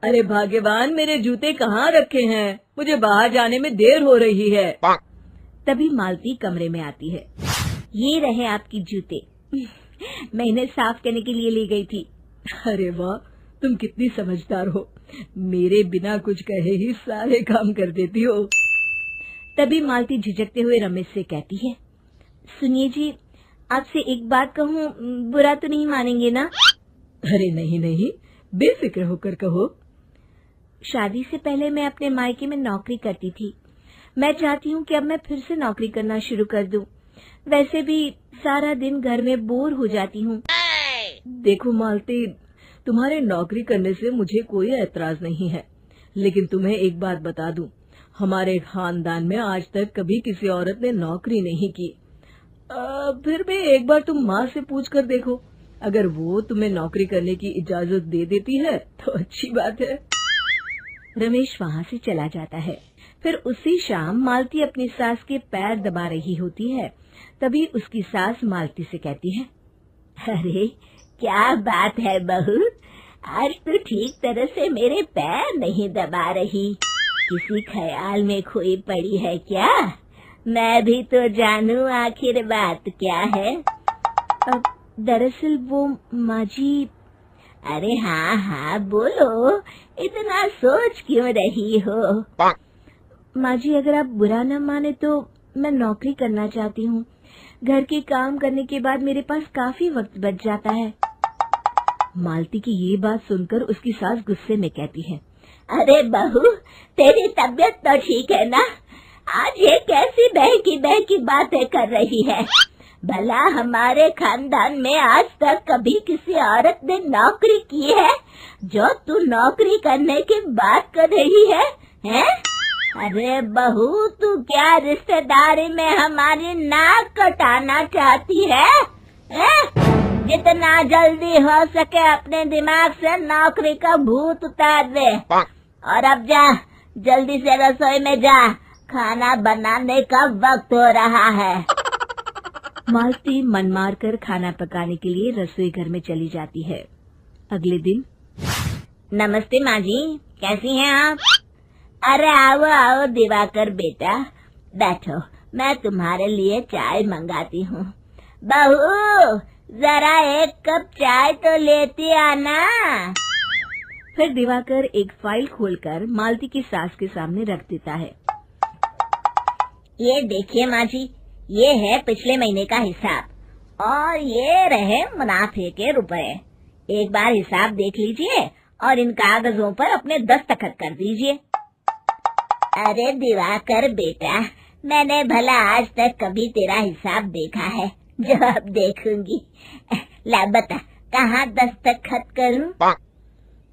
अरे भाग्यवान, मेरे जूते कहाँ रखे हैं? मुझे बाहर जाने में देर हो रही है। तभी मालती कमरे में आती है। ये रहे आपकी जूते। मैं इन्हें साफ करने के लिए ले गई थी। अरे वाह, तुम कितनी समझदार हो। मेरे बिना कुछ कहे ही सारे काम कर देती हो। तभी मालती झिझकते हुए रमेश से कहती है, सुनिए जी, आपसे एक बात कहूँ, बुरा तो नहीं मानेंगे ना? अरे नहीं नहीं, बेफिक्र होकर कहो। शादी से पहले मैं अपने मायके में नौकरी करती थी। मैं चाहती हूँ कि अब मैं फिर से नौकरी करना शुरू कर दूं। वैसे भी सारा दिन घर में बोर हो जाती हूँ। देखो मालती, तुम्हारे नौकरी करने से मुझे कोई ऐतराज नहीं है, लेकिन तुम्हें एक बात बता दूं, हमारे खानदान में आज तक कभी किसी औरत ने नौकरी नहीं की। फिर भी एक बार तुम माँ से पूछ कर देखो, अगर वो तुम्हें नौकरी करने की इजाजत दे देती है तो अच्छी बात है। रमेश वहाँ से चला जाता है। फिर उसी शाम मालती अपनी सास के पैर दबा रही होती है। तभी उसकी सास मालती से कहती है, अरे क्या बात है बहू, आज तो ठीक तरह से मेरे पैर नहीं दबा रही। किसी ख्याल में खोई पड़ी है क्या? मैं भी तो जानूं आखिर बात क्या है। दरअसल वो माँ जी। अरे हाँ हाँ बोलो, इतना सोच क्यों रही हो? माँ जी, अगर आप बुरा न माने तो मैं नौकरी करना चाहती हूँ। घर के काम करने के बाद मेरे पास काफी वक्त बच जाता है। मालती की ये बात सुनकर उसकी सास गुस्से में कहती है, अरे बहू, तेरी तबीयत तो ठीक है ना? आज ये कैसी बहकी बातें कर रही है? भला हमारे खानदान में आज तक कभी किसी औरत ने नौकरी की है जो तू नौकरी करने की बात कर रही है, हैं? अरे बहू, तू क्या रिश्तेदारी में हमारी नाक कटाना चाहती है? जितना जल्दी हो सके अपने दिमाग से नौकरी का भूत उतार दे, और अब जा, जल्दी से रसोई में जा, खाना बनाने का वक्त हो रहा है। मालती मन मार कर खाना पकाने के लिए रसोई घर में चली जाती है। अगले दिन, नमस्ते माँ जी, कैसी हैं आप? अरे आओ आओ दिवाकर बेटा, बैठो, मैं तुम्हारे लिए चाय मंगाती हूँ। बहू, जरा एक कप चाय तो लेती आना। फिर दिवाकर एक फाइल खोलकर मालती की सास के सामने रख देता है। ये देखिए माँ जी, ये है पिछले महीने का हिसाब और ये रहे मुनाफे के रुपए। एक बार हिसाब देख लीजिए और इन कागजों पर अपने दस्तखत कर दीजिए। अरे दिवाकर बेटा, मैंने भला आज तक कभी तेरा हिसाब देखा है जो अब देखूंगी? ला बता, कहाँ दस्तखत करूं?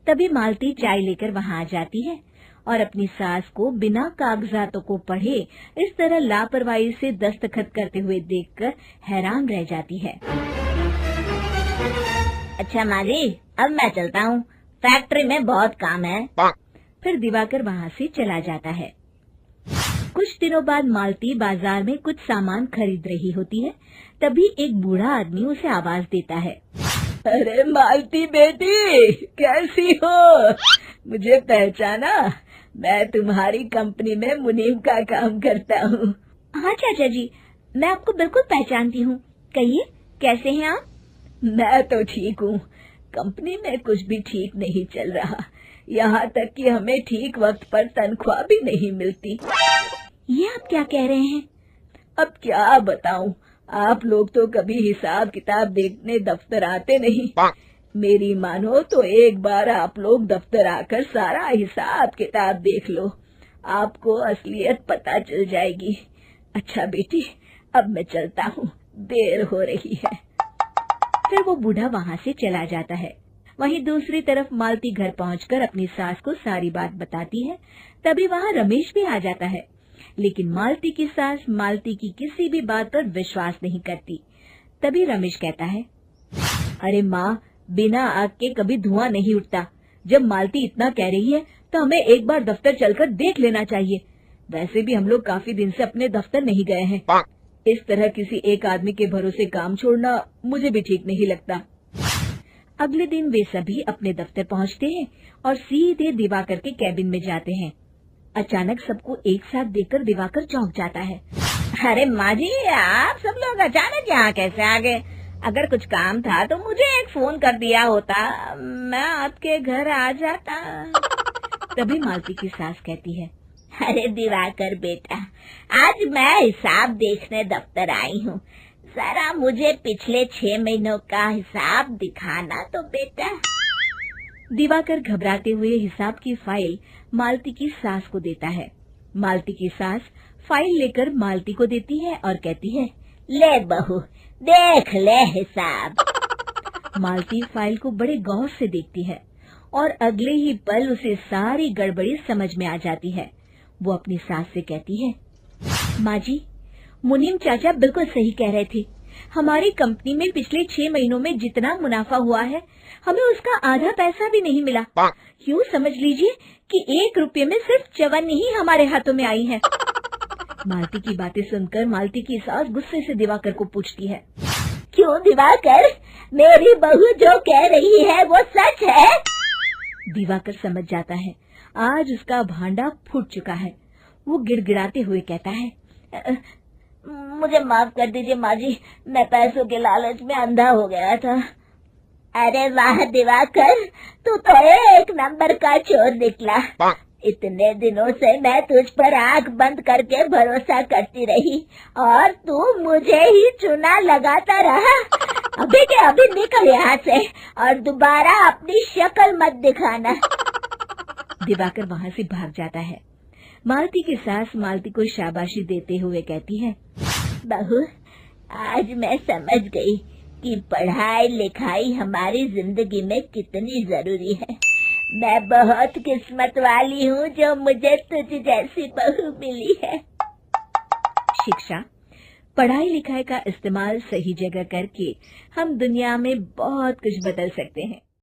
तभी मालती चाय लेकर वहाँ आ जाती है और अपनी सास को बिना कागजातों को पढ़े इस तरह लापरवाही से दस्तखत करते हुए देखकर हैरान रह जाती है। अच्छा माँ जी, अब मैं चलता हूँ, फैक्ट्री में बहुत काम है। फिर दिवाकर वहाँ से चला जाता है। कुछ दिनों बाद मालती बाजार में कुछ सामान खरीद रही होती है। तभी एक बूढ़ा आदमी उसे आवाज देता है, अरे मालती बेटी, कैसी हो? मुझे पहचाना? मैं तुम्हारी कंपनी में मुनीम का काम करता हूँ। हाँ चाचा जी, मैं आपको बिल्कुल पहचानती हूँ। कहिए, कैसे हैं आप? मैं तो ठीक हूँ। कंपनी में कुछ भी ठीक नहीं चल रहा, यहाँ तक कि हमें ठीक वक्त पर तनख्वाह भी नहीं मिलती। ये आप क्या कह रहे हैं? अब क्या बताऊँ, आप लोग तो कभी हिसाब किताब देखने दफ्तर आते नहीं। मेरी मानो तो एक बार आप लोग दफ्तर आकर सारा हिसाब किताब देख लो, आपको असलियत पता चल जाएगी। अच्छा बेटी, अब मैं चलता हूँ, देर हो रही है। फिर वो बूढ़ा वहाँ से चला जाता है। वहीं दूसरी तरफ मालती घर पहुंचकर अपनी सास को सारी बात बताती है। तभी वहाँ रमेश भी आ जाता है, लेकिन मालती की सास मालती की किसी भी बात पर विश्वास नहीं करती। तभी रमेश कहता है, अरे माँ, बिना आग के कभी धुआं नहीं उठता। जब मालती इतना कह रही है तो हमें एक बार दफ्तर चलकर देख लेना चाहिए। वैसे भी हम लोग काफी दिन से अपने दफ्तर नहीं गए हैं। इस तरह किसी एक आदमी के भरोसे काम छोड़ना मुझे भी ठीक नहीं लगता। अगले दिन वे सभी अपने दफ्तर पहुंचते हैं और सीधे दिवाकर के कैबिन में जाते हैं। अचानक सबको एक साथ देखकर दिवाकर चौंक जाता है। अरे माँ जी, आप सब लोग अचानक यहाँ कैसे आ गए? अगर कुछ काम था तो मुझे एक फोन कर दिया होता, मैं आपके घर आ जाता। तभी मालती की सास कहती है, अरे दिवाकर बेटा, आज मैं हिसाब देखने दफ्तर आई हूँ, जरा मुझे पिछले 6 महीनों का हिसाब दिखाना तो बेटा। दिवाकर घबराते हुए हिसाब की फाइल मालती की सास को देता है। मालती की सास फाइल लेकर मालती को देती है और कहती है, ले बहू, देख ले हिसाब। मालती फाइल को बड़े गौर से देखती है और अगले ही पल उसे सारी गड़बड़ी समझ में आ जाती है। वो अपनी सास से कहती है, माँ जी, मुनीम चाचा बिल्कुल सही कह रहे थे। हमारी कंपनी में पिछले 6 महीनों में जितना मुनाफा हुआ है, हमें उसका आधा पैसा भी नहीं मिला। यूँ समझ लीजिए कि 1 रुपये में सिर्फ चवन्नी ही हमारे हाथों में आई है। मालती की बातें सुनकर मालती की सास गुस्से से दिवाकर को पूछती है, क्यों दिवाकर, मेरी बहू जो कह रही है वो सच है? दिवाकर समझ जाता है आज उसका भांडा फूट चुका है। वो गिड़गिड़ाते हुए कहता है, मुझे माफ कर दीजिए माँ जी, मैं पैसों के लालच में अंधा हो गया था। अरे वाह दिवाकर, तू तो एक नंबर का चोर निकला। इतने दिनों से मैं तुझ पर आंख बंद करके भरोसा करती रही और तू मुझे ही चुना लगाता रहा। अभी के अभी निकल यहाँ से और दोबारा अपनी शक्ल मत दिखाना। दिवाकर वहाँ से भाग जाता है। मालती की सास मालती को शाबाशी देते हुए कहती है, बहू, आज मैं समझ गई कि पढ़ाई लिखाई हमारी जिंदगी में कितनी जरूरी है। मैं बहुत किस्मत वाली हूँ जो मुझे तुझ जैसी बहू मिली है। शिक्षा, पढ़ाई लिखाई का इस्तेमाल सही जगह करके हम दुनिया में बहुत कुछ बदल सकते हैं।